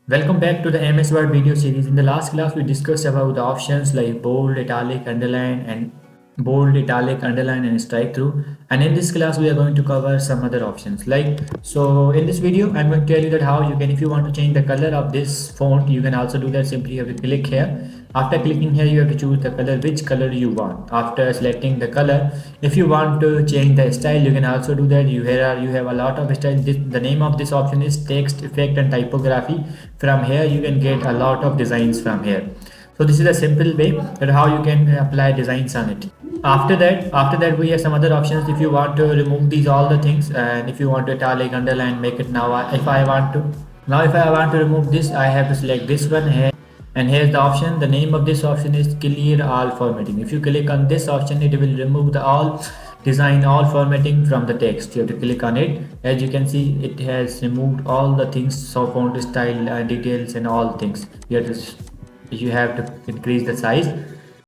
Welcome back to the MS Word video series. In the last class, we discussed about the options like bold, italic, underline, and strike through. And in this class, we are going to cover some other options. In this video, I'm going to tell you that how you can, if you want to change the color of this font, you can also do that. Simply you have to click here. After clicking here, you have to choose the color, which color you want. After selecting the color, if you want to change the style, you can also do that. You have a lot of styles. The name of this option is text effect and typography. From here, you can get a lot of designs from here. So this is a simple way that how you can apply designs on it. After that we have some other options. If you want to remove these all the things, and if you want to italic, underline, make it now. If I want to remove this, I have to select this one here, and here's the option. The name of this option is clear all formatting. If you click on this option, it will remove the all design, all formatting from the text. You have to click on it. As you can see, it has removed all the things, so font style, details, and all things. You have to increase the size.